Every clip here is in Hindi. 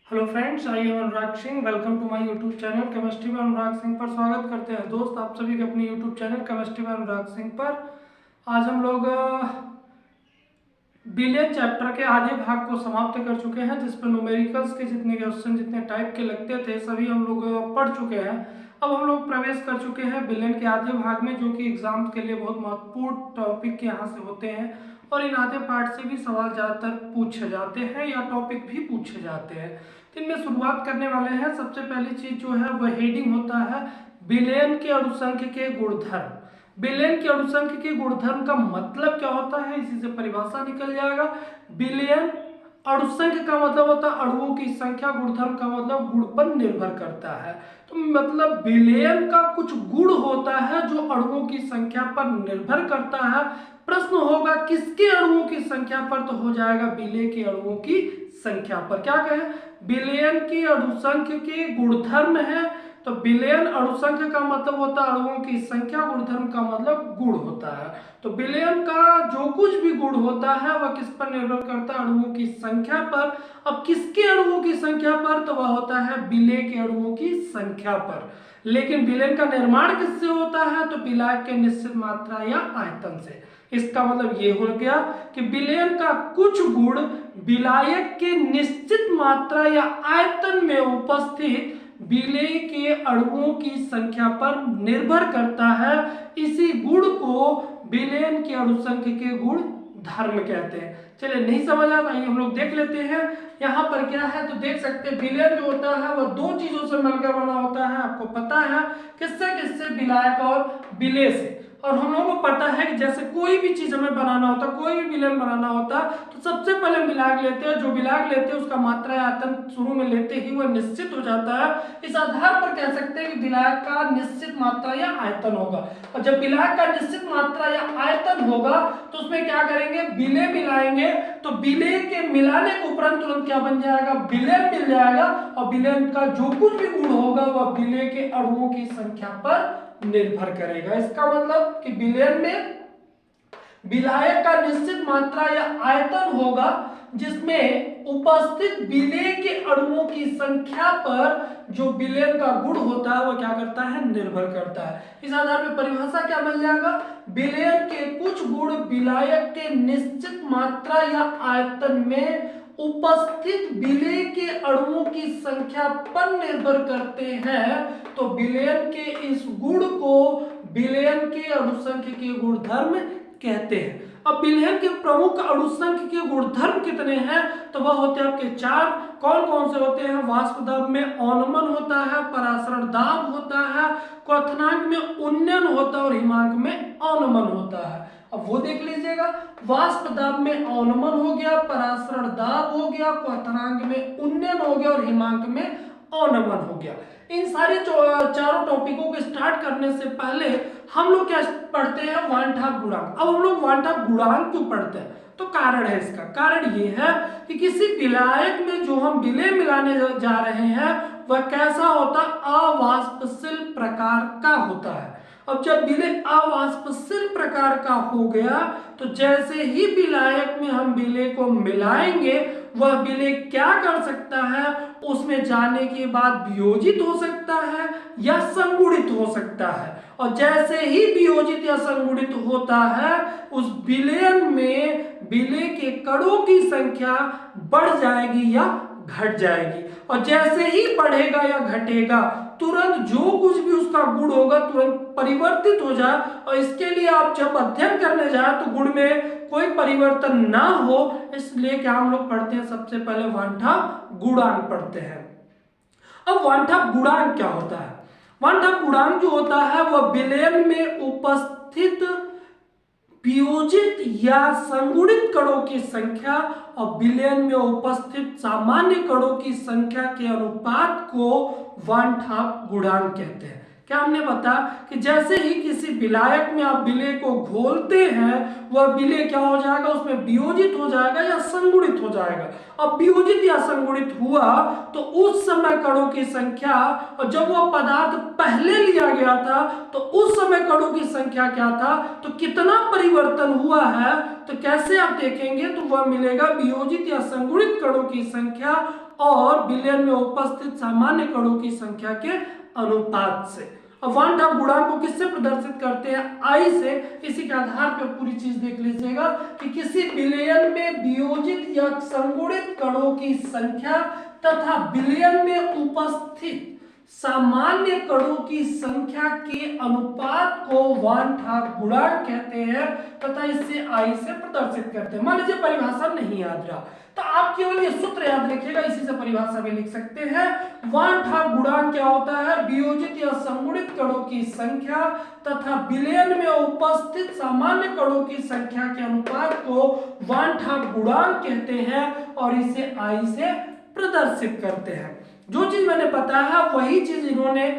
Hello friends, I am Anurag Singh. Welcome to my YouTube channel chemistry में अनुराग सिंह पर स्वागत करते हैं। दोस्त, आप सभी के अपने यूट्यूब चैनल केमिस्ट्री में अनुराग सिंह पर आज हम लोग बिलियन चैप्टर के आधे भाग को समाप्त कर चुके हैं, जिस पर न्यूमेरिकल्स के जितने क्वेश्चन जितने टाइप के लगते थे सभी हम लोग पढ़ चुके हैं। अब हम लोग प्रवेश कर चुके हैं बिलियन के आधे भाग में, जो कि एग्जाम के लिए बहुत महत्वपूर्ण टॉपिक यहाँ से होते हैं और इन आधे पार्ट से भी सवाल ज़्यादातर पूछे जाते हैं या टॉपिक भी पूछे जाते हैं। तो इनमें शुरुआत करने वाले हैं। सबसे पहली चीज जो है वह हेडिंग होता है बिलियन के अणुसंख्य के गुणधर्म। बिलियन के अणुसंख्य के गुणधर्म का मतलब क्या होता है, इसी से परिभाषा निकल जाएगा। बिलियन अणुसंख्य का मतलब होता है अणुओं की संख्या, गुणधर्म का मतलब गुण पर निर्भर करता है। तो मतलब बिलियन का कुछ गुण होता है जो अणुओं की संख्या पर निर्भर करता है। प्रश्न होगा किसके अणुओं की संख्या पर, तो हो जाएगा बिलियन के अणुओं की संख्या पर। क्या कहें, बिलियन की अणुसंख्य के गुणधर्म है। तो बिलियन अणुसंख्य का मतलब होता है अणुओं की संख्या, गुणधर्म का मतलब गुण होता है। तो बिलियन का जो कुछ भी गुण होता है वह किस पर निर्भर करता है, अणुओं की संख्या पर। अब किसके अणुओं की संख्या पर, तो वह होता है बिलियन के अणुओं की संख्या पर। लेकिन बिलियन का निर्माण किससे होता है, तो विलायक के निश्चित मात्रा या आयतन से। इसका मतलब ये हो गया कि विलयन का कुछ गुण विलायक के निश्चित मात्रा या आयतन में उपस्थित विलय के अणुओं की संख्या पर निर्भर करता है। इसी गुण को विलयन के अणुसंख्य के गुण धर्म कहते हैं। चलिए, नहीं समझ आता, आइए हम लोग देख लेते हैं यहाँ पर क्या है। तो देख सकते हैं विलयन जो होता है वह दो चीजों से मिलकर बना होता है। आपको पता है किससे किससे, विलायक और विलय से। और हम लोगों को पता है कि जैसे कोई भी चीज हमें बनाना होता, कोई भी विलयन बनाना होता, तो सबसे पहले विलायक लेते हैं। जो विलायक लेते हैं उसका मात्रा आयतन शुरू में लेते ही वह निश्चित हो जाता है। इस आधार पर कह सकते हैं कि विलायक का निश्चित मात्रा या आयतन होगा। और जब विलायक का निश्चित मात्रा या आयतन होगा तो उसमें क्या करेंगे, विलय मिलाएंगे। तो विलय के मिलाने के उपरांत तुरंत क्या बन जाएगा, विलयन मिल जाएगा। और विलयन का जो कुछ भी गुण होगा वह विलय के अणुओं की संख्या पर निर्भर करेगा। इसका मतलब कि विलयन में विलायक का निश्चित मात्रा या आयतन होगा, जिसमें उपस्थित विलय के अणुओं की संख्या पर जो विलयन का गुण होता है वह क्या करता है, निर्भर करता है। इस आधार पर परिभाषा क्या मिल जाएगा, विलयन के कुछ गुण विलायक के निश्चित मात्रा या आयतन में उपस्थित विलय के अणुओं की संख्या पर निर्भर करते हैं। तो विलयन के इस गुण को विलयन के अणुसंख्य के गुणधर्म कहते हैं। अब विलयन के प्रमुख अणुसंख्य के गुणधर्म कितने हैं, तो वह होते हैं आपके चार। कौन कौन से होते हैं, वाष्प दाब में अवनमन होता है, परासरण दाब होता है, क्वथनांक में उन्नयन होता है और हिमांक में अवनमन होता है। अब वो देख लीजिएगा, वाष्प दाब में अवनमन हो गया, परासरण दाब हो गया, क्वथनांक में उन्नयन हो गया और हिमांक में अवनमन हो गया। इन सारे चारों टॉपिकों को स्टार्ट करने से पहले हम लोग क्या पढ़ते हैं, वानठाप गुणांक। अब हम लोग वानठाप गुणांक क्यों पढ़ते हैं, तो कारण है इसका। कारण ये है कि किसी विलायक में जो हम विलय मिलाने जा रहे हैं वह कैसा होता, अवाष्पशील प्रकार का होता है। अब जब विलय अवाष्पशील प्रकार का हो गया तो जैसे ही विलायक में हम विलय को मिलाएंगे वह विलय क्या कर सकता है, उसमें जाने के बाद वियोजित हो सकता है या संगुणित हो सकता है। और जैसे ही वियोजित या संगुणित होता है उस विलयन में विलय के कणों की संख्या बढ़ जाएगी या घट जाएगी। और जैसे ही बढ़ेगा या घटेगा तुरंत जो कुछ भी उसका गुण होगा तुरंत परिवर्तित हो जाए। और इसके लिए आप जब अध्ययन करने जाए तो गुण में कोई परिवर्तन ना हो, इसलिए क्या हम लोग पढ़ते हैं, सबसे पहले वानठाप गुणांक पढ़ते हैं। अब वानठाप गुणांक क्या होता है, वानठाप गुणांक जो होता है वह विलयन में उपस्थित वियोजित या संगुणित कणों की संख्या और विलयन में उपस्थित सामान्य कणों की संख्या के अनुपात को वानठाप गुणांक कहते हैं। क्या हमने बताया कि जैसे ही किसी विलायक में आप विलेय को घोलते हैं वह विलेय क्या हो जाएगा, उसमें वियोजित हो जाएगा या संगुणित हो जाएगा। अब वियोजित या संगुणित हुआ तो उस समय कणों की संख्या, और जब वह पदार्थ पहले लिया गया था तो उस समय कणों की संख्या क्या था, तो कितना परिवर्तन हुआ है, तो कैसे आप देखेंगे तो वह मिलेगा वियोजित या संगुणित कणों की संख्या और विलयन में उपस्थित सामान्य कणों की संख्या के अनुपात से। अब वान ठाप गुणांक को किससे प्रदर्शित करते हैं, आई से। इसी के आधार पर पूरी चीज देख लीजिएगा कि किसी विलयन में वियोजित या संगुणित कणों की संख्या तथा विलयन में उपस्थित सामान्य कणों की संख्या के अनुपात को वान ठाप गुणांक कहते हैं तथा इसे आई से प्रदर्शित करते हैं। मान लीजिए परिभाषा नहीं याद रहा तो आप केवल ये सूत्र याद रखिएगा, इसी से परिभाषा भी लिख सकते हैं। वान ठाप गुणांक क्या होता है, वियोजित या संगुणित कणों की संख्या तथा विलयन में उपस्थित सामान्य कणों की संख्या के अनुपात को वान ठाप गुणांक कहते हैं और इसे आई से प्रदर्शित करते हैं। जो चीज मैंने बताया वही चीज इन्होंने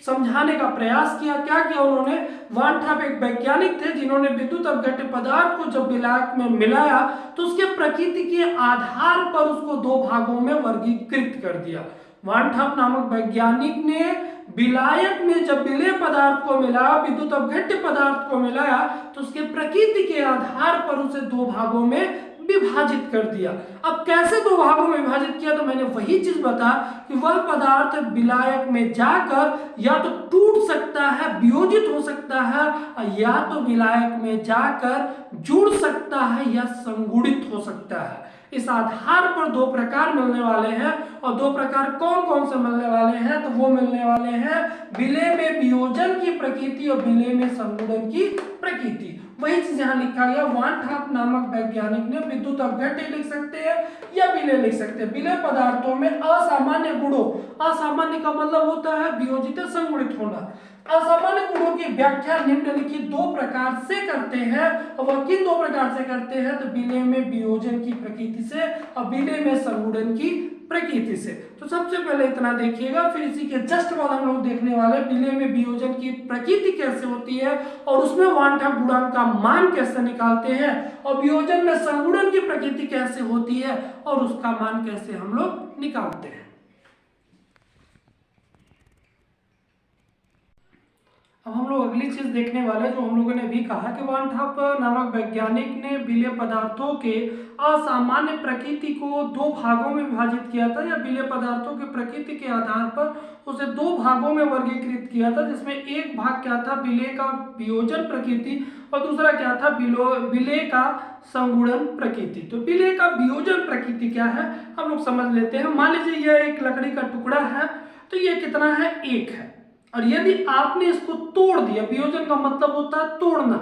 समझाने का प्रयास किया। क्या किया उन्होंने, वान ठाप एक वैज्ञानिक थे जिन्होंने विद्युत अपघट्य पदार्थ को जब विलायक में मिलाया तो उसके प्रकृति के आधार पर उसको दो भागों में वर्गीकृत कर दिया। वान ठाप नामक वैज्ञानिक ने विलायक में जब विलेय पदार्थ को मिलाया, विद्युत अपघट्य पदार्थ को मिलाया तो उसके प्रकृति के आधार पर उसे दो भागों में विभाजित कर दिया। अब कैसे दो भागों में विभाजित किया, तो मैंने वही चीज बताया कि वह पदार्थ विलायक में जाकर या तो टूट सकता है, वियोजित हो सकता है, या तो विलायक में जाकर जुड़ सकता है या संगुणित हो सकता है। इस आधार पर दो प्रकार मिलने वाले हैं और दो प्रकार कौन कौन से मिलने वाले हैं, तो वो मिलने वाले हैं विलेय में वियोजन की प्रकृति और विलेय में संगुणन की प्रकृति। वही चीज यहाँ लिखा गया। वान ठाप नामक वैज्ञानिक ने विद्युत अपघट्य लिख सकते हैं या विलेय लिख सकते हैं। विलेय पदार्थों में असामान्य गुणों, असामान्य का मतलब होता है वियोजित संगुणित होना। असामान्य गुणों की व्याख्या निम्नलिखित दो प्रकार से करते हैं और वह किन दो प्रकार से करते हैं, तो विलेय में वियोजन की प्रकृति से और विलेय में संगुणन की प्रकृति से। तो सबसे पहले इतना देखिएगा, फिर इसी के जस्ट बाद हम लोग देखने वाले विलेय में वियोजन की प्रकृति कैसे होती है और उसमें वान ठाप गुणांक का मान कैसे निकालते हैं और वियोजन में संगुणन की प्रकृति कैसे होती है और उसका मान कैसे हम लोग निकालते हैं। अब हम लोग अगली चीज देखने वाले, जो हम लोगों ने भी कहा कि वान ठाप नामक वैज्ञानिक ने विलेय पदार्थों के असामान्य प्रकृति को दो भागों में विभाजित किया था या विलेय पदार्थों के प्रकृति के आधार पर उसे दो भागों में वर्गीकृत किया था, जिसमें एक भाग क्या था विलेय का वियोजन प्रकृति और दूसरा क्या था विलेय का संगुणन प्रकृति। तो विलेय का वियोजन प्रकृति क्या है हम लोग समझ लेते हैं। मान लीजिए यह एक लकड़ी का टुकड़ा है, तो ये कितना है, एक है, और यदि आपने इसको तोड़ दिया, वियोजन का मतलब होता है तोड़ना,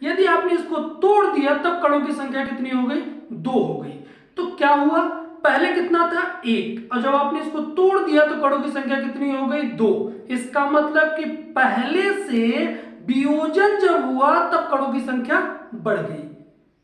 यदि आपने इसको तोड़ दिया तब कणों की संख्या कितनी हो गई, दो हो गई। तो क्या हुआ, पहले कितना था, एक, और जब आपने इसको तोड़ दिया तो कणों की संख्या कितनी हो गई, दो। इसका मतलब कि पहले से वियोजन जब हुआ तब कणों की संख्या बढ़ गई।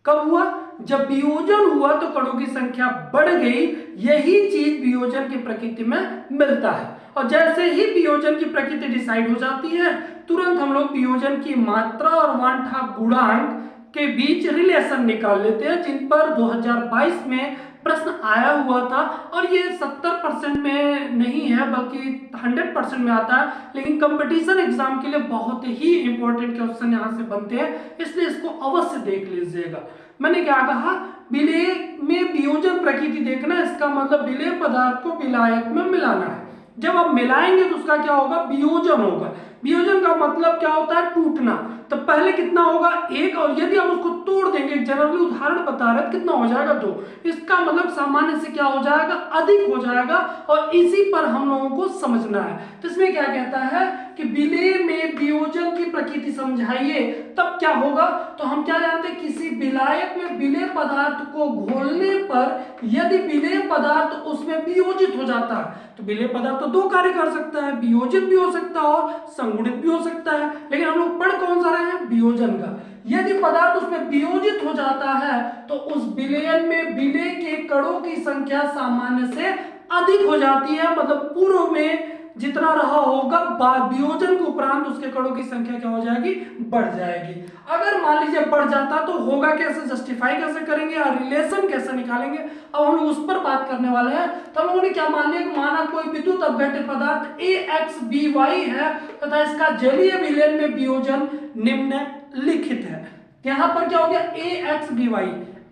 कब हुआ, जब वियोजन हुआ तो कणों की संख्या बढ़ गई। यही चीज वियोजन की प्रकृति में मिलता है और जैसे ही वियोजन की प्रकृति डिसाइड हो जाती है तुरंत हम लोग वियोजन की मात्रा और वान ठाप गुणांक के बीच रिलेशन निकाल लेते हैं, जिन पर 2022 में प्रश्न आया हुआ था और ये 70% में नहीं है बल्कि 100% में आता है, लेकिन कंपटीशन एग्जाम के लिए बहुत ही इंपॉर्टेंट क्वेश्चन यहाँ से बनते हैं, इसलिए इसको अवश्य देख लीजिएगा। मैंने क्या कहा, विलेय में वियोजन प्रकृति देखना, इसका मतलब विलेय पदार्थ को विलायक में मिलाना है। जब आप मिलाएंगे तो उसका क्या होगा, वियोजन होगा। वियोजन का मतलब क्या होता है, टूटना। तो पहले कितना होगा, एक, और यदि आप उसको तोड़ देंगे, जनरली उदाहरण बता रहे कितना हो जाएगा, दो। इसका मतलब सामान्य से क्या हो जाएगा, अधिक हो जाएगा और इसी पर हम लोगों को समझना है। तो इसमें क्या कहता है कि विलेय में वियोजन की प्रकृति समझाइए, तब क्या होगा, तो हम क्या जानते हैं, किसी विलायक में विलेय पदार्थ को घोलने पर यदि विलेय पदार्थ उसमें वियोजित हो जाता है तो विलेय पदार्थ तो दो कार्य कर सकता है, वियोजित भी हो सकता है और संगुणित भी हो सकता है, लेकिन हम लोग पढ़ कौन सा रहे हैं, वियोजन का। यदि पदार्थ उसमें वियोजित हो जाता है तो उस विलयन में विलेय के कणों की संख्या सामान्य से अधिक हो जाती है, मतलब पूर्व में जितना रहा होगा वियोजन के उपरांत उसके कणों की संख्या क्या हो जाएगी, बढ़ जाएगी। अगर मान लीजिए बढ़ जाता तो होगा कैसे, जस्टिफाई कैसे करेंगे और रिलेशन कैसे निकालेंगे, अब हम लोग उस पर बात करने वाले हैं। तो हम लोगों ने क्या मान लिया, माना कोई विद्युत अपघट्य पदार्थ AXBY है तथा इसका जलीय विलयन में वियोजन निम्नलिखित है। यहाँ पर क्या हो गया, AXBY,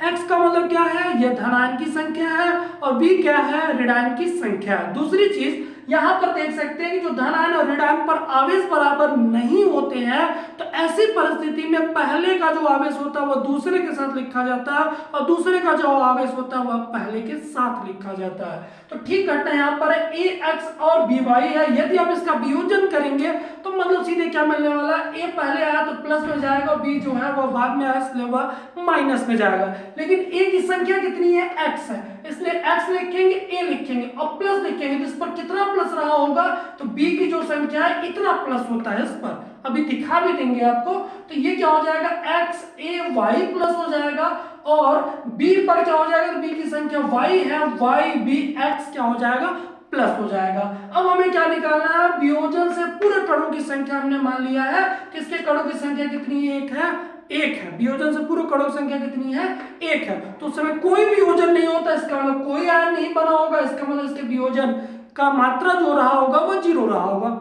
x का मतलब क्या है, यह धनायन की संख्या है और b क्या है, ऋणायन की संख्या है। दूसरी चीज यहां पर देख सकते हैं कि जो धनायन और ऋणायन पर आवेश बराबर नहीं होते हैं तो ऐसी परिस्थिति में पहले का जो आवेश होता है वह दूसरे के साथ लिखा जाता है और दूसरे का जो आवेश होता है वह पहले के साथ लिखा जाता है। तो ठीक घटना यहाँ पर है, AX और BY है। यदि आप इसका वियोजन करेंगे तो मतलब सीधे क्या मिलने वाला है, A पहले आया तो प्लस में जाएगा और B जो है वह बाद में आया इसलिए वह माइनस में जाएगा। लेकिन A की संख्या कितनी है, X है, इसलिए X लिखेंगे, A लिखेंगे और प्लस लिखेंगे। जिस पर कितना प्लस रहा होगा तो B की जो संख्या है इतना प्लस होता है, इस पर अभी दिखा भी देंगे आपको। तो ये क्या हो जाएगा, XAY प्लस हो जाएगा और B पर क्या हो जाएगा, तो B की संख्या Y है, YBX क्या हो जाएगा, प्लस हो जाएगा। अब हमें क्या निकालना है, वियोजन से पूरे कणों की संख्या हमने मान लिया है, किसके कणों की संख्या कितनी है, एक है। वियोजन से पूरे कणों की संख्या कितनी है, एक है। तो उस समय कोई वियोजन नहीं होता, इसका मतलब कोई आयन नहीं बना होगा, इसका मतलब इसके वियोजन का मात्रा जो रहा होगा वह 0 रहा होगा।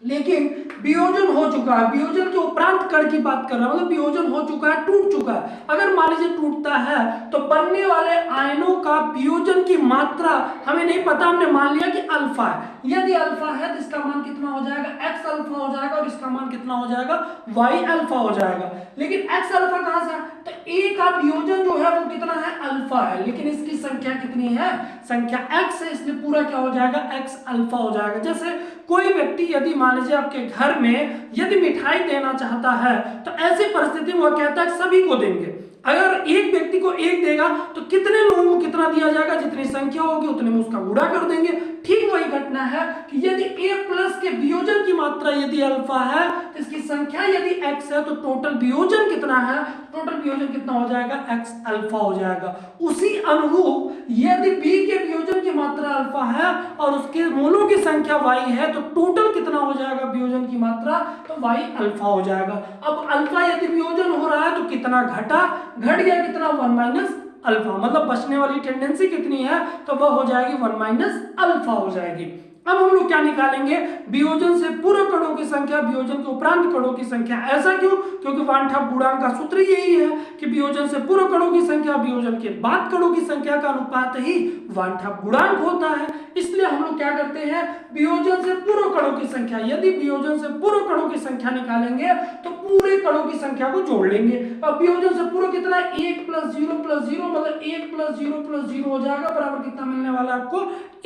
लेकिन वियोजन हो चुका है, वियोजन के उपरांत कण की बात कर रहा हूं, मतलब वियोजन हो चुका है, टूट चुका है। अगर मान लीजिए टूटता है तो बनने वाले आयनों का वियोजन की मात्रा हमें नहीं पता, हमने मान लिया कि अल्फा है। यदि अल्फा है तो इसका मान कितना हो जाएगा, x अल्फा हो जाएगा और इसका मान कितना हो जाएगा, y अल्फा हो जाएगा। लेकिन x अल्फा कहां से है, तो A का वियोजन जो है वो कितना है, अल्फा है, लेकिन इसकी संख्या कितनी है, संख्या x है, इसलिए पूरा क्या हो जाएगा, x अल्फा हो जाएगा। जैसे कोई व्यक्ति यदि मान लीजिए आपके घर में यदि मिठाई देना चाहता है तो ऐसी परिस्थिति में वह कहता है सभी को देंगे। अगर एक व्यक्ति को एक देगा तो कितने लोगों को कितना दिया जाएगा, जितनी संख्या होगी उतने में उसका गुणा कर देंगे। ठीक वही घटना है कि यदि A प्लस के वियोजन की मात्रा यदि अल्फा है तो इसकी संख्या यदि x है तो टोटल वियोजन कितना है, टोटल वियोजन कितना हो जाएगा, x अल्फा हो जाएगा। उसी अनुरूप यदि B के वियोजन की मात्रा अल्फा है और उसके मूलों की संख्या y है तो टोटल कितना हो जाएगा वियोजन की मात्रा, तो y अल्फा हो जाएगा। अब अल्फा यदि वियोजन हो रहा है तो कितना घटा, घट गया कितना, 1 माइनस अल्फा, मतलब बचने वाली टेंडेंसी कितनी है, तो वह हो जाएगी 1 माइनस अल्फा हो जाएगी। अब हम लोग क्या निकालेंगे, वियोजन से पूर्व कणों की संख्या वियोजन के उपरांत कणों की संख्या। ऐसा क्यों, क्योंकि वान ठाप गुणांक का सूत्र यही है कि वियोजन से पूर्व कणों की संख्या वियोजन के बाद कणों की संख्या का अनुपात ही वान ठाप गुणांक होता है। इसलिए हम लोग क्या करते हैं, वियोजन से पूर्व कणों की संख्या, यदि वियोजन से पूर्व कणों की संख्या निकालेंगे तो पूरे कणों की संख्या को जोड़ लेंगे। अब वियोजन से पूर्व कितना है, 1 + 0 + 0, मतलब 1 + 0 + 0 हो जाएगा, बराबर कितना मिलने वाला है आपको,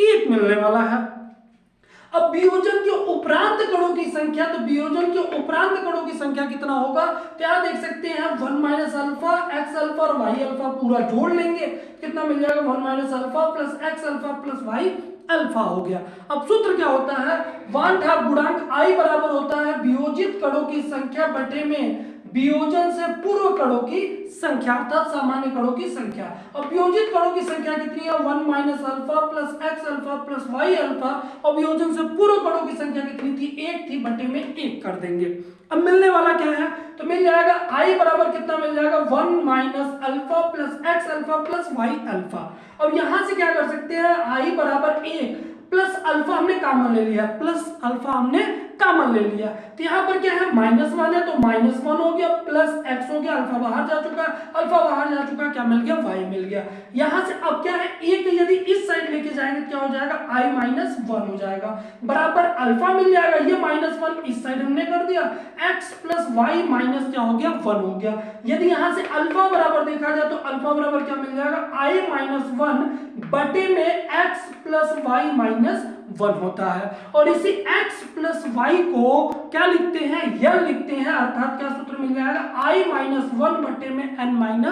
1 मिलने वाला है। अब वियोजन के उपरांत कणों की संख्या, तो वियोजन के उपरांत कणों की संख्या कितना होगा, तो यहां देख सकते हैं 1 माइनस अल्फा, x अल्फा और y अल्फा पूरा जोड़ लेंगे, कितना मिल जाएगा, 1 minus alpha plus x alpha plus y alpha हो गया। अब सूत्र क्या होता है, वान ठाप गुणांक I बराबर होता है वियोजित कणों की संख्या बटे में वियोजन से पूर्व कणों की संख्या, अर्थात सामान्य कणों की संख्या। और वियोजित कणों की संख्या कितनी है, 1 minus alpha plus x alpha plus y alpha, और वियोजन से पूर्व कणों की संख्या कितनी थी, 1 थी, बटे में 1 कर देंगे। अब मिलने वाला क्या है, तो मिल जाएगा I बराबर कितना मिल जाएगा, 1 minus alpha plus x alpha plus y alpha. और यहां से क्या कर सकते हैं, I बराबर a प्लस अल्फा हमने कॉमन ले लिया, प्लस अल्फा हमने कॉमन ले लिया, तो यहाँ पर क्या है, -1 है तो -1 हो गया, प्लस x हो गया, अल्फा बाहर जा चुका, अल्फा बाहर जा चुका, क्या मिल गया, y मिल गया। यहाँ से अब क्या है, एक यदि इस साइड लेके जाएंगे क्या हो जाएगा, I-1 हो जाएगा, बराबर अल्फा मिल जाएगा, ये -1 इस साइड हमने कर दिया, x प्लस y माइनस क्या हो गया, 1 हो गया। यदि यहाँ से अल्फा बराबर देखा जाए तो अल्फा बराबर क्या मिल जाएगा, I-1 बटे में x प्लस y माइनस 1 होता है। और इसी x प्लस y को क्या लिखते हैं, यह लिखते हैं, अर्थात क्या सूत्र मिल जाएगा, I-1 बटे में n-1।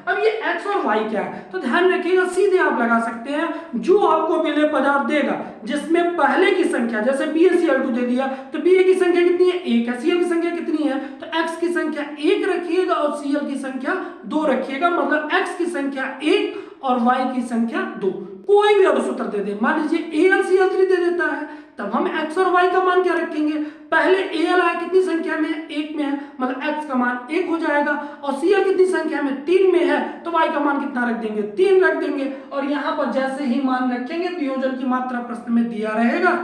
अब ये x और y क्या है, तो ध्यान रखिएगा, सीधे आप लगा सकते हैं, जो आपको विलेय पदार्थ देगा जिसमें पहले की संख्या, जैसे BaCl2 दे दिया तो Ba की संख्या कितनी है, 1 है, Cl की संख्या कितनी है, तो x की संख्या 1 रखिएगा और Cl की संख्या 2 रखिएगा, मतलब x की संख्या 1 और y की संख्या 2। कोई भी अगर सूत्र दे दे, मान लीजिए AlCl3 दे देता है, तब हम x और y का मान क्या रखेंगे, पहले Al आया कितनी संख्या में है, 1 में है, मतलब x का मान 1 हो जाएगा, और Cl कितनी संख्या में, 3 में है, तो y का मान कितना रख देंगे, 3 रख देंगे। और यहाँ पर जैसे ही मान रखेंगे वियोजन की मात्रा प्रश्न में दिया रहेगा,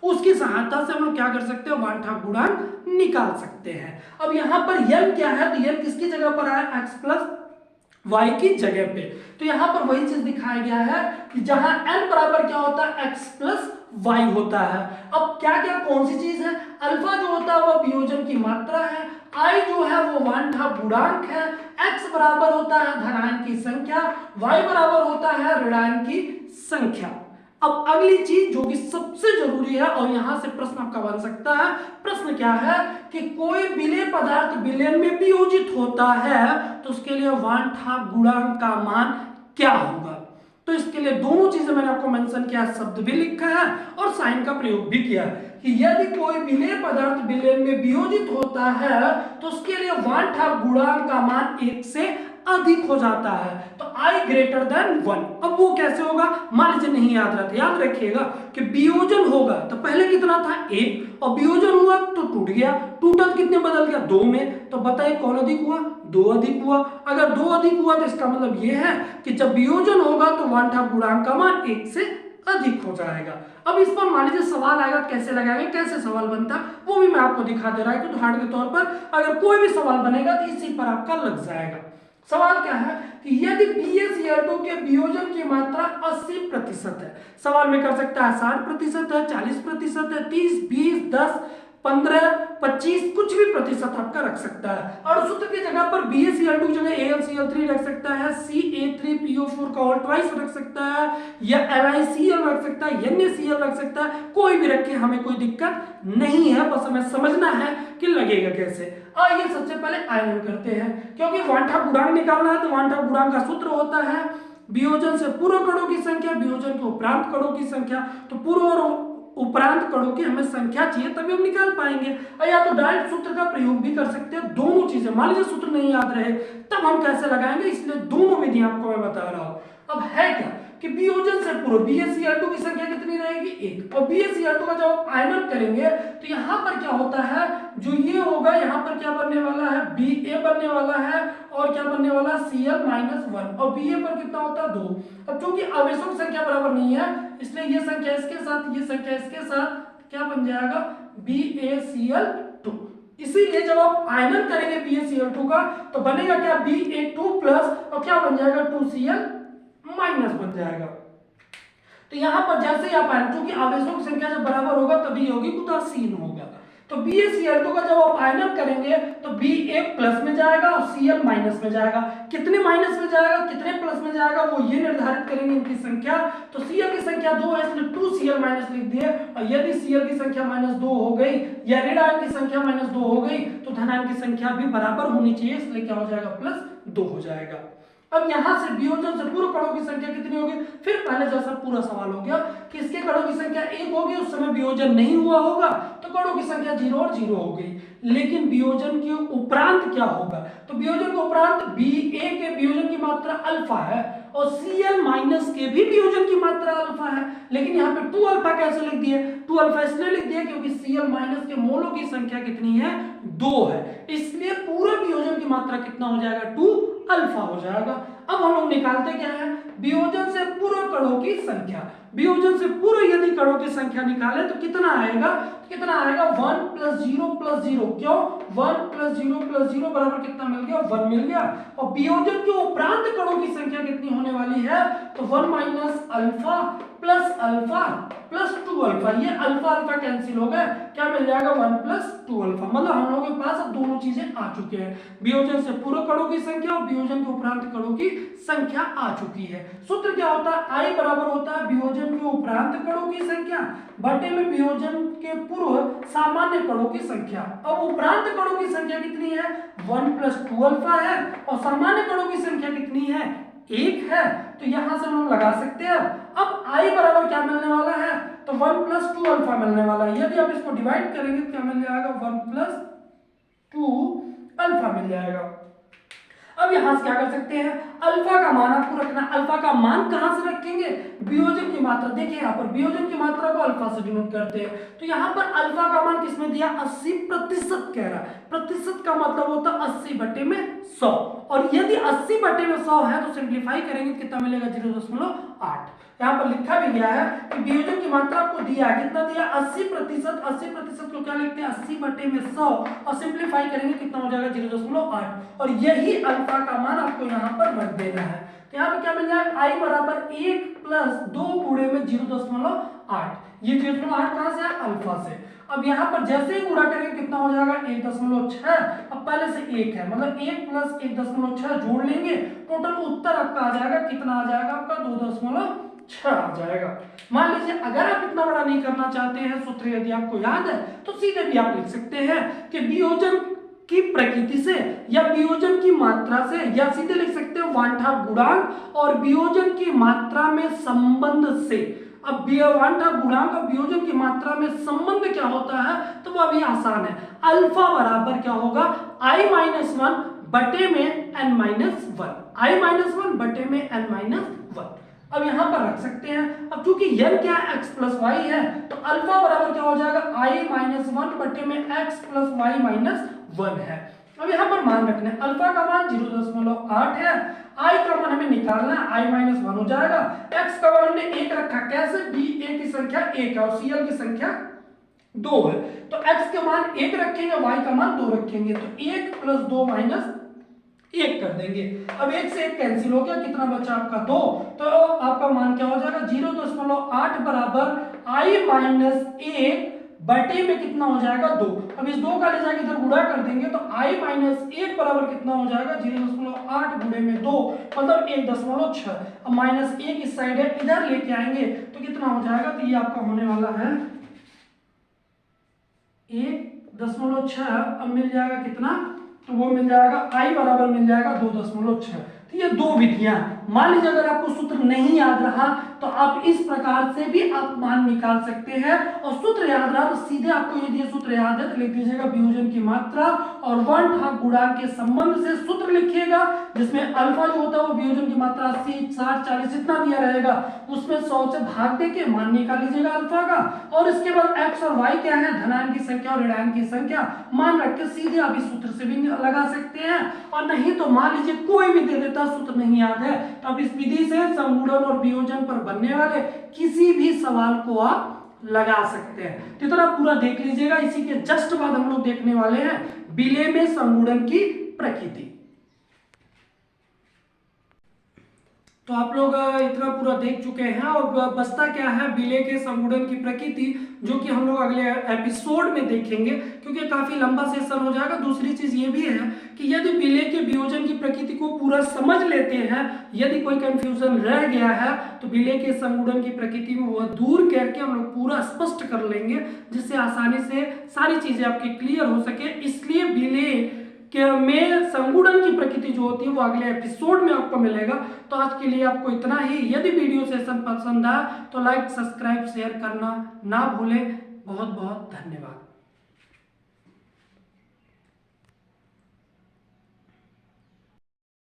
उसकी सहायता से हम लोग क्या कर सकते हैं, वांछा गुणांक निकाल सकते हैं। अब यहाँ पर n क्या है, तो n किसकी जगह पर आया, x प्लस y की जगह पे, तो यहाँ पर वही चीज दिखाया गया है कि जहां n बराबर क्या होता है, x प्लस y होता है। अब क्या क्या कौन सी चीज है, अल्फा जो होता है वह वियोजन की मात्रा है, i जो है वो वांछा गुणांक है, x बराबर होता है धनायन की संख्या, y बराबर होता है ऋणायन की संख्या। अब अगली चीज जो कि सबसे जरूरी है और यहां से प्रश्न आपका बन सकता है, प्रश्न क्या है कि कोई विलेय पदार्थ विलयन में वियोजित होता है तो उसके लिए वांछा गुणांक का मान क्या होगा। तो इसके लिए दोनों चीजें मैंने आपको मेंशन किया, शब्द भी लिखा है और साइन का प्रयोग भी किया कि यदि कोई विलेय पदार्थ विलयन में वियोजित होता है तो उसके लिए वांछा गुणांक का मान 1 से अधिक हो जाता है, तो i ग्रेटर देन 1। अब वो कैसे होगा, मान लीजिए नहीं याद रहता, याद रखिएगा कि वियोजन होगा तो पहले कितना था 1, और वियोजन हुआ तो टूट गया, टूटल कितने बदल गया 2 में, तो बताइए कौन अधिक हुआ, 2 अधिक हुआ। अगर 2 अधिक हुआ तो इसका मतलब ये है कि जब वियोजन होगा तो वांछा गुणांक का मान 1 से अधिक हो जाएगा। अब इस पर मान लीजिए सवाल आएगा, कैसे लगाएंगे, कैसे सवाल बनता वो भी मैं आपको दिखा दे रहा हूं कि उदाहरण के तौर पर अगर कोई भी सवाल बनेगा तो इसी पर आपका लग जाएगा। सवाल क्या है कि यदि BaCl2 के वियोजन की मात्रा 80% है, सवाल में कर सकता है 60% है, 40% है, 30, 20, 10, 15, 25, कुछ भी प्रतिशत आपका रख सकता है। और सूत्र की जगह पर BaCl2 की जगह AlCl3 रख सकता है, CA3PO4 का होल ट्वाइस रख सकता है, या LiCl रख सकता है, NaCl रख सकता है, कोई भी रखे हमें कोई दिक्कत नहीं है, बस हमें समझना है कि लगेगा कैसे। आइए सबसे पहले आयनन करते हैं, क्योंकि वांछा गुणांक निकालना है तो वांछा गुणांक का सूत्र होता है वियोजन से पूर्व कणों की संख्या वियोजन के उपरांत कणों की संख्या, तो पूर्व और उपरांत कणों की हमें संख्या चाहिए तभी हम निकाल पाएंगे, या तो डायरेक्ट सूत्र का प्रयोग भी कर सकते हैं, दोनों चीजें। मान लीजिए सूत्र नहीं याद रहे तब हम कैसे लगाएंगे, इसलिए दोनों विधि आपको मैं बता रहा हूं। अब है क्या कि वियोजन से पूर्व BaCl2 की संख्या कितनी रहेगी 1, और BaCl2 का जब आप आयनन करेंगे तो यहाँ पर क्या होता है, जो ये होगा यहाँ पर क्या बनने वाला है, Ba बनने वाला है, और क्या बनने वाला है Cl-1, और Ba पर कितना होता है 2। अब चूंकि आवेशों की संख्या बराबर नहीं है इसलिए ये संख्या इसके साथ, ये संख्या इसके साथ क्या बन जाएगा BaCl2। इसीलिए जब आप आयनन करेंगे BaCl2 का तो बनेगा क्या Ba2 प्लस, और क्या बन जाएगा 2Cl माइनस बन जाएगा। तो यहां पर जैसे ही आप आयन, क्योंकि आवेशों की संख्या जब बराबर होगा तभी होगी उदासीन होगा, तो BaCl2 का जब आप आयनन करेंगे तो Ba प्लस में जाएगा और Cl माइनस में जाएगा। कितने माइनस में जाएगा कितने प्लस में जाएगा वो ये निर्धारित करेंगे इनकी संख्या, तो Cl की संख्या 2 है इसलिए 2Cl माइनस लिख दिए, और यदि Cl की संख्या -2 हो गई या ऋण आयन की संख्या -2 हो गई तो धनायन की संख्या भी बराबर होनी चाहिए, इसलिए क्या हो जाएगा +2 हो जाएगा। अब यहां से वियोजन से पूर्व कणों की संख्या कितनी होगी, फिर पहले जैसा पूरा सवाल हो गया कि इसके कणों की संख्या 1 होगी, उस समय वियोजन नहीं हुआ होगा तो कणों की संख्या 0 और 0 हो गई। लेकिन वियोजन के उपरांत क्या होगा, तो वियोजन के उपरांत Ba के वियोजन की मात्रा अल्फा है और Cl माइनस के भी वियोजन की मात्रा अल्फा है, लेकिन यहाँ पे 2 अल्फा कैसे लिख दिए, 2 अल्फा इसलिए लिख दिया क्योंकि Cl माइनस के मोलों की संख्या कितनी है 2 है, इसलिए पूरा वियोजन की मात्रा कितना हो जाएगा 2 अल्फा हो जाएगा। अब हम लोग निकालते क्या है, वियोजन से पूर्व कणों की संख्या, वियोजन से पूर्व यदि कणों की संख्या निकाले तो कितना आएगा, 1 + 0 + 0, क्यों 1 + 0 + 0 बराबर कितना मिल गया 1 मिल गया, और वियोजन के उपरांत कणों की संख्या कितनी होने वाली है, तो 1 - अल्फा + अल्फा + 2 अल्फा, ये अल्फा अल्फा कैंसिल हो गए, क्या मिल जाएगा 1 + 2 अल्फा, मतलब हम लोगों के पास अब दोनों चीजें आ चुके हैं, वियोजन से पूर्व कणों की संख्या और वियोजन के उपरांत कणों की संख्या आ चुकी है। सूत्र क्या होता है, I बराबर होता है वियोजन के उपरांत कणों की संख्या बटे में वियोजन के पूर्व सामान्य कणों की संख्या। अब उपरांत कणों की संख्या कितनी है 1 + 2 अल्फा है, और सामान्य कणों की संख्या कितनी है 1 है, तो यहां से हम लोग लगा सकते हैं। अब I बराबर क्या मिलने वाला है, तो 1 + 2 अल्फा मिलने वाला है, यदि आप इसको डिवाइड करेंगे तो क्या मिल जाएगा 1 + 2 अल्फा मिल जाएगा। अब यहां से क्या कर सकते हैं, अल्फा का मान आपको रखना। अल्फा का मान कहां से रखेंगे, वियोजन की मात्रा। देखिए यहाँ पर वियोजन की मात्रा को अल्फा से डिनोट करते हैं, तो यहाँ पर अल्फा का मान किसमें दिया, 80% कह रहा है। प्रतिशत का मतलब होता है 80/100, और यदि 80/100 है तो सिंप्लीफाई करेंगे कितना मिलेगा, 0.8। यहाँ पर लिखा भी गया है कि वियोजन की मात्रा आपको दिया है, कितना दिया, 80%। 80% को क्या लिखते हैं, 80/100, और सिंप्लीफाई करेंगे कितना हो जाएगा, 0.8, और यही अल्फा का मान आपको यहाँ पर रख देना है। तो यहाँ पे क्या मिल जाएगा, आई बराबर 1 + 2 गुणे में 0.8, ये 0.8 कहां से है, अल्फा से। अब यहाँ पर जैसे ही गुणा करेंगे कितना हो जाएगा, 1.6। अब पहले से 1 है, मतलब 1 + 1.6 जोड़ लेंगे, टोटल उत्तर आपका आ जाएगा, कितना आ जाएगा आपका, 2.6 आ जाएगा। मान लीजिए अगर आप इतना बड़ा नहीं करना चाहते हैं, सूत्र यदि आपको याद है तो सीधे भी आप लिख सकते हैं कि वियोजन की प्रकृति से या वियोजन की मात्रा से, या सीधे लिख सकते हैं वांठा गुणांक और वियोजन की मात्रा में संबंध से। अब वांठा गुणांक और वियोजन की मात्रा में संबंध क्या होता है, तो वो अभी आसान है। अल्फा बराबर क्या होगा, i-1 बटे में n-1, i-1 बटे में n-1। अब यहां पर रख सकते हैं। अब चूंकि n क्या है, x + y है, तो अल्फा बराबर क्या हो जाएगा, i-1 बटे में x + y - 1 है। अब यहाँ पर मान रखना है, अल्फा का मान 0.8 है, i का मान हमें निकालना है, i-1 हो जाएगा। x का मान हमने 1 रखा, कैसे, ba की संख्या 1 है और cl की संख्या 2 है, तो x का मान 1 रखेंगे, y का मान 2 रखेंगे, तो 1 + 2 - 1 कर देंगे। अब 1 से 1 कैंसिल हो गया, कितना बचा आपका 2, तो आपका मान क्या हो जाएगा, 0.8 बराबर i-1 बटे में कितना हो जाएगा, 2। अब इस 2 का ले जाके इधर गुणा कर देंगे, तो i-1 बराबर कितना हो जाएगा, 0.8 गुणे में 2, मतलब 1.6। अब -1 इस साइड है, इधर लेके आएंगे तो कितना हो जाएगा, तो ये आपका होने वाला है 1.6। अब मिल जाएगा कितना, तो वो मिल जाएगा i बराबर मिल जाएगा 2.6। तो ये दो विधियां। मान लीजिए अगर आपको सूत्र नहीं याद रहा तो आप इस प्रकार से भी आप मान निकाल सकते हैं, और सूत्र याद रहा तो सीधे आपको यदि ये सूत्र याद है तो लिख दीजिएगा वियोजन की मात्रा और वांठा गुणांक के संबंध से सूत्र लिखिएगा, जिसमें अल्फा जो होता है वो वियोजन की मात्रा 80, 60, 40 जितना दिया रहेगा उसमें 100 से भाग देके मान निकाल लीजिएगा अल्फा का, और इसके बाद x और y क्या है, धनांक की संख्या और ऋणांक की संख्या मान रख के सीधे आप इस सूत्र से भी लगा सकते हैं। और नहीं तो मान लीजिए कोई भी दे देता, सूत्र नहीं याद है, तो आप इस विधि से संगुणन और वियोजन पर बनने वाले किसी भी सवाल को आप लगा सकते हैं। तो इतना पूरा देख लीजिएगा। इसी के जस्ट बाद हम लोग देखने वाले हैं विलेय में संगुणन की प्रकृति। तो आप लोग इतना पूरा देख चुके हैं, और बचता क्या है, विलेय के संगुणन की प्रकृति, जो कि हम लोग अगले एपिसोड में देखेंगे, क्योंकि काफी लंबा सेशन हो जाएगा। दूसरी चीज ये भी है कि यदि विलेय के वियोजन की प्रकृति को पूरा समझ लेते हैं, यदि कोई कंफ्यूजन रह गया है तो विलेय के संगुणन की प्रकृति में वह दूर करके हम लोग पूरा स्पष्ट कर लेंगे, जिससे आसानी से सारी चीजें आपकी क्लियर हो सके। इसलिए विलेय में संगुणन की प्रकृति जो होती है वो अगले एपिसोड में आपको मिलेगा। तो आज के लिए आपको इतना ही। यदि वीडियो सेशन पसंद आया तो लाइक, सब्सक्राइब, शेयर करना ना भूलें। बहुत बहुत धन्यवाद।